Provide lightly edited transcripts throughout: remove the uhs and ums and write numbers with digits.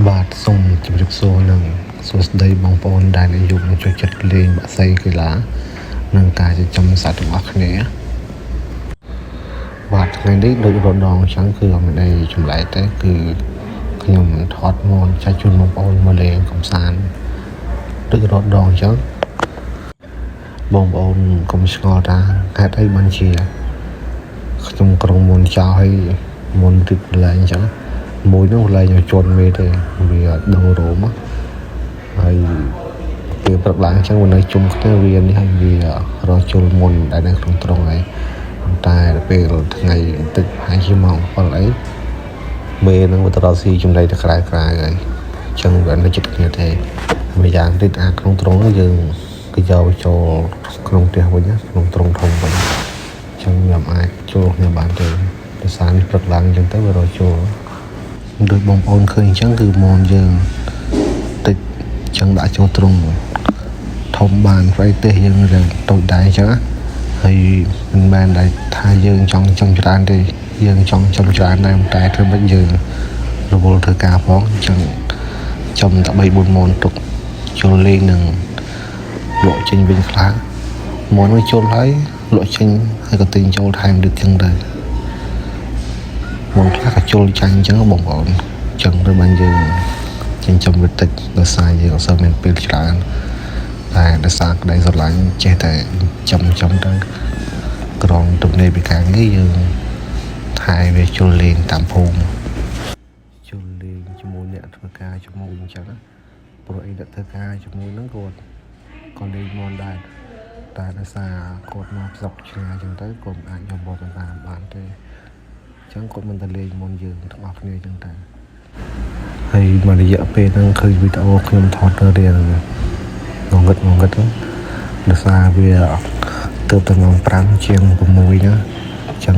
បាទសូមជម្រាបសួរនិងសួស្តីបងប្អូនដែលនិយមចូលចិត្តលេងបាក់សីកីឡានិងការចិញ្ចឹមសត្វទាំងអស់គ្នាបាទថ្ងៃនេះដូចរដងអញ្ចឹងគឺអត់មានអីចម្លែកទេគឺខ្ញុំថតមកចែកជូនបងប្អូនមកលេងកំសាន្តដូចរដងអញ្ចឹងបងប្អូនកុំឆ្ងល់ថាហេតុអីបានជាខ្ញុំក្រុងមុនចោលឲ្យមុនទឹកលេងអញ្ចឹងមួយនោះលេងឲ្យជន់មេទេវាដឹងរោមហើយពេលព្រឹកឡើងអញ្ចឹងវានៅជុំគ្នាវានេះហើយវារកជុលមុនដែលនៅក្នុងត្រង់ហើយប៉ុន្តែពេលថ្ងៃបន្តិចហើយជាម៉ោង7អីមេនឹងវាទៅរកស៊ីចំណីទៅក្រៅហើយអញ្ចឹងវានៅចិត្តគ្នាទេម្យ៉ាងទៀតក្នុងត្រង់យើងគឺយកចូលក្នុងផ្ទះវិញក្នុងត្រង់ធំវិញអញ្ចឹងខ្ញុំអាចចូលគ្នាបានទេដោយសារនេះព្រឹកឡើងអញ្ចឹងទៅវារកចូលដោយបងប្អូនឃើញអញ្ចឹងគឺម៉ោងយើងតិចអញ្ចឹងដាក់ចូលត្រង់ធំបានប្រៃទេសយើងទៅតូចដែរអញ្ចឹងហើយមិនមែនតែថាយើងចង់ចំច្រើនទេយើងចង់ចំច្រើនដែរតែធ្វើមិនយើងរវល់ធ្វើការផងអញ្ចឹងចំតែ3 4ម៉ោងទុកចូលលេងនឹងលក់ចេញវិញខ្លះម៉ោងនោះចូលហើយលក់ចេញហើយក៏ទិញចូលថែមទៀតចឹងទៅបងខ្លះក៏ចូលចាញ់អញ្ចឹងបងប្អូនអញ្ចឹងទៅបានយើងចិញ្ចឹមវាតិចដោយសារយើងអត់សូវមានពេលច្រើនតែដោយសារក្តីស្រឡាញ់ចេះតែចំទៅក្រងទំនេរពីការងារយើងថែវាជុលលេងតាមភូមិជុលលេងជាមួយអ្នកធ្វើការជាមួយអញ្ចឹងព្រោះអីអ្នកធ្វើការជាមួយហ្នឹងគាត់ក៏លេងមកដែរតែដោយសារគាត់មកស្រុកឆ្ងាយអញ្ចឹងទៅគាត់អាចយកមកបានទេអញ្ចឹងគាត់មិនទៅលេងមុនយើងទាំងអស់គ្នាអញ្ចឹងតែហើយមួយរយៈពេលហ្នឹងឃើញវីដេអូខ្ញុំថតទៅរៀងងងឹតដោយសារវាទៅម៉ោង5ជាង6ហ្នឹងអញ្ចឹង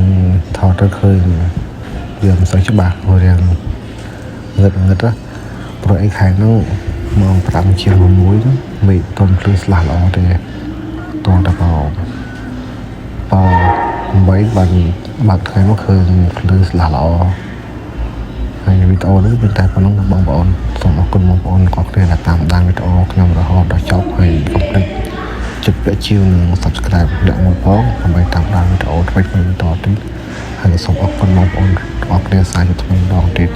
ថតទៅឃើញវាមិនសូវច្បាស់រៀងងឹតព្រោះអីខែហ្នឹងម៉ោង5ជាង6ហ្នឹងមេឃតុនភ្លឺស្លាស់ល្អទេតោះតែបោ8បានបាក់ថ្ងៃមកឃើញភ្លឺស្លាស់ល្អហើយវីដេអូនេះមានតែប៉ុណ្្នឹងបងប្អូនសូមអរគុណបងប្អូនគ្រប់គ្នាដែលតាមដានវីដេអូខ្ញុំរហូតដល់ចប់ហើយកុំភ្លេចចុចពាក្យជាវនិង Subscribe ដាក់មកផងដើម្បីតាមដានវីដេអូថ្មីៗបន្តទៀតហើយសូមអរគុណបងប្អូនគ្រប់គ្នាសាជាថ្មីម្ដងទៀត